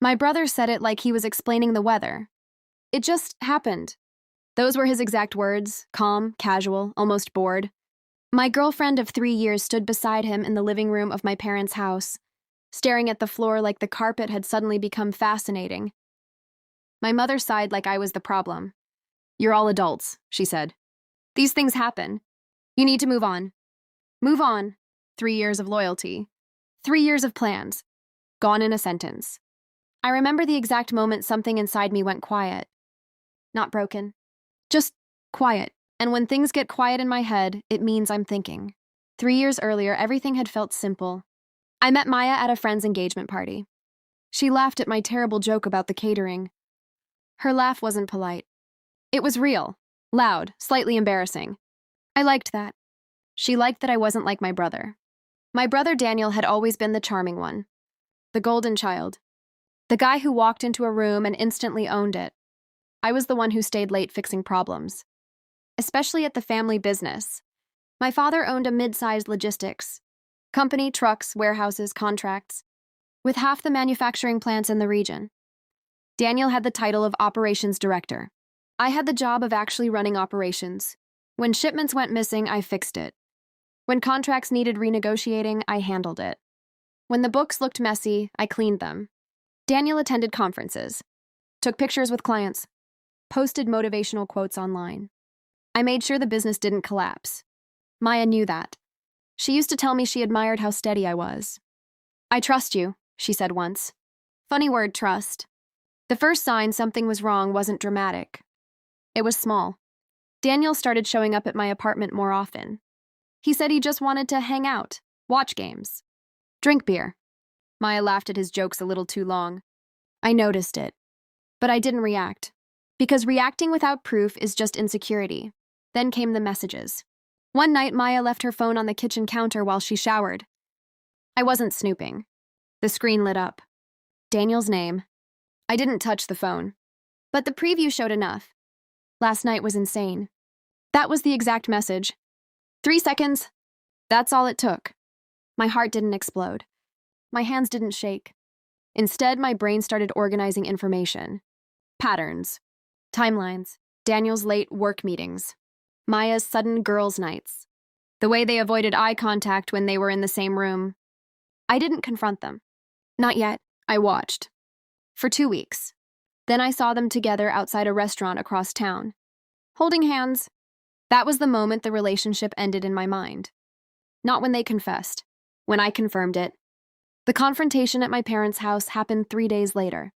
My brother said it like he was explaining the weather. It just happened. Those were his exact words, calm, casual, almost bored. My girlfriend of 3 years stood beside him in the living room of my parents' house, staring at the floor like the carpet had suddenly become fascinating. My mother sighed like I was the problem. "You're all adults," she said. "These things happen. You need to move on." Move on. 3 years of loyalty. 3 years of plans. Gone in a sentence. I remember the exact moment something inside me went quiet. Not broken. Just quiet. And when things get quiet in my head, it means I'm thinking. 3 years earlier, everything had felt simple. I met Maya at a friend's engagement party. She laughed at my terrible joke about the catering. Her laugh wasn't polite. It was real, loud, slightly embarrassing. I liked that. She liked that I wasn't like my brother. My brother Daniel had always been the charming one, the golden child, the guy who walked into a room and instantly owned it. I was the one who stayed late fixing problems, especially at the family business. My father owned a mid-sized logistics company, trucks, warehouses, contracts, with half the manufacturing plants in the region. Daniel had the title of operations director. I had the job of actually running operations. When shipments went missing, I fixed it. When contracts needed renegotiating, I handled it. When the books looked messy, I cleaned them. Daniel attended conferences, took pictures with clients, posted motivational quotes online. I made sure the business didn't collapse. Maya knew that. She used to tell me she admired how steady I was. "I trust you," she said once. Funny word, trust. The first sign something was wrong wasn't dramatic. It was small. Daniel started showing up at my apartment more often. He said he just wanted to hang out, watch games, drink beer. Maya laughed at his jokes a little too long. I noticed it, but I didn't react. Because reacting without proof is just insecurity. Then came the messages. One night, Maya left her phone on the kitchen counter while she showered. I wasn't snooping. The screen lit up. Daniel's name. I didn't touch the phone. But the preview showed enough. Last night was insane. That was the exact message. 3 seconds. That's all it took. My heart didn't explode. My hands didn't shake. Instead, my brain started organizing information. Patterns. Timelines. Daniel's late work meetings. Maya's sudden girls' nights. The way they avoided eye contact when they were in the same room. I didn't confront them. Not yet. I watched. For 2 weeks. Then I saw them together outside a restaurant across town. Holding hands. That was the moment the relationship ended in my mind. Not when they confessed. When I confirmed it. The confrontation at my parents' house happened 3 days later.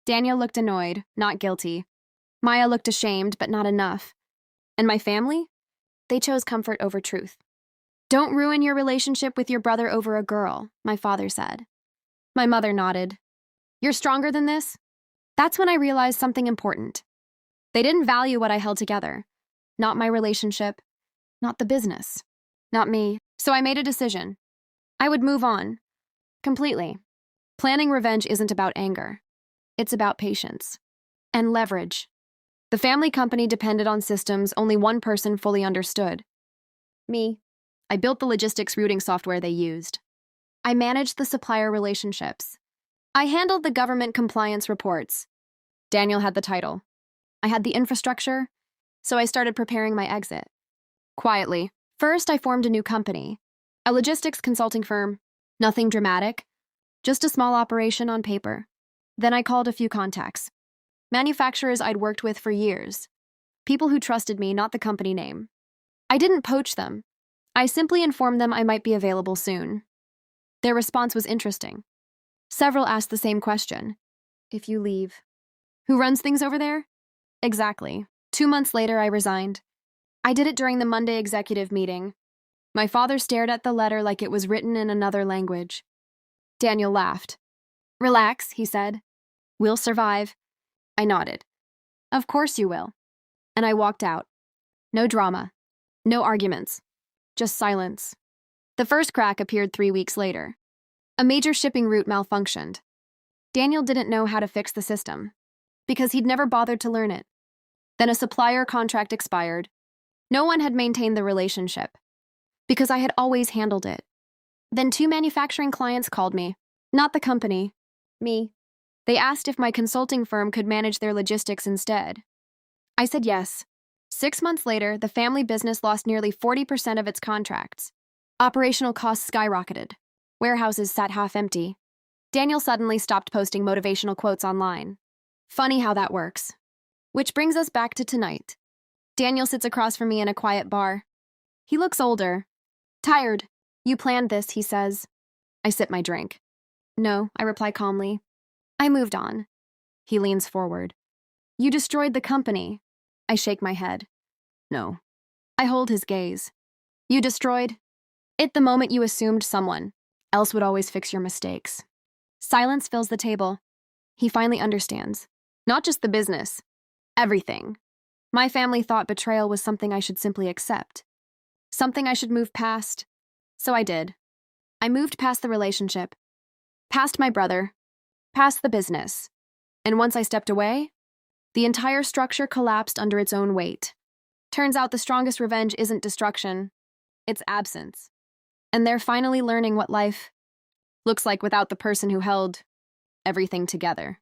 Daniel looked annoyed, not guilty. Maya looked ashamed, but not enough. And my family? They chose comfort over truth. "Don't ruin your relationship with your brother over a girl," my father said. My mother nodded. "You're stronger than this?" That's when I realized something important. They didn't value what I held together. Not my relationship. Not the business. Not me. So I made a decision. I would move on. Completely. Planning revenge isn't about anger. It's about patience. And leverage. The family company depended on systems only one person fully understood. Me. I built the logistics routing software they used. I managed the supplier relationships. I handled the government compliance reports. Daniel had the title. I had the infrastructure, so I started preparing my exit. Quietly. First, I formed a new company. A logistics consulting firm. Nothing dramatic. Just a small operation on paper. Then I called a few contacts. Manufacturers I'd worked with for years. People who trusted me, not the company name. I didn't poach them. I simply informed them I might be available soon. Their response was interesting. Several asked the same question. If you leave. Who runs things over there? Exactly. 2 months later, I resigned. I did it during the Monday executive meeting. My father stared at the letter like it was written in another language. Daniel laughed. "Relax," he said. "We'll survive." I nodded. "Of course you will." And I walked out. No drama. No arguments. Just silence. The first crack appeared 3 weeks later. A major shipping route malfunctioned. Daniel didn't know how to fix the system, because he'd never bothered to learn it. Then a supplier contract expired. No one had maintained the relationship, because I had always handled it. Then 2 manufacturing clients called me. Not the company. Me. They asked if my consulting firm could manage their logistics instead. I said yes. 6 months later, the family business lost nearly 40% of its contracts. Operational costs skyrocketed. Warehouses sat half empty. Daniel suddenly stopped posting motivational quotes online. Funny how that works. Which brings us back to tonight. Daniel sits across from me in a quiet bar. He looks older. Tired. You planned this, he says. I sip my drink. No, I reply calmly. I moved on. He leans forward. You destroyed the company. I shake my head. No. I hold his gaze. You destroyed it the moment you assumed someone else would always fix your mistakes. Silence fills the table. He finally understands. Not just the business. Everything. My family thought betrayal was something I should simply accept. Something I should move past. So I did. I moved past the relationship. Past my brother. Past the business. And once I stepped away, the entire structure collapsed under its own weight. Turns out the strongest revenge isn't destruction. It's absence. And they're finally learning what life looks like without the person who held everything together.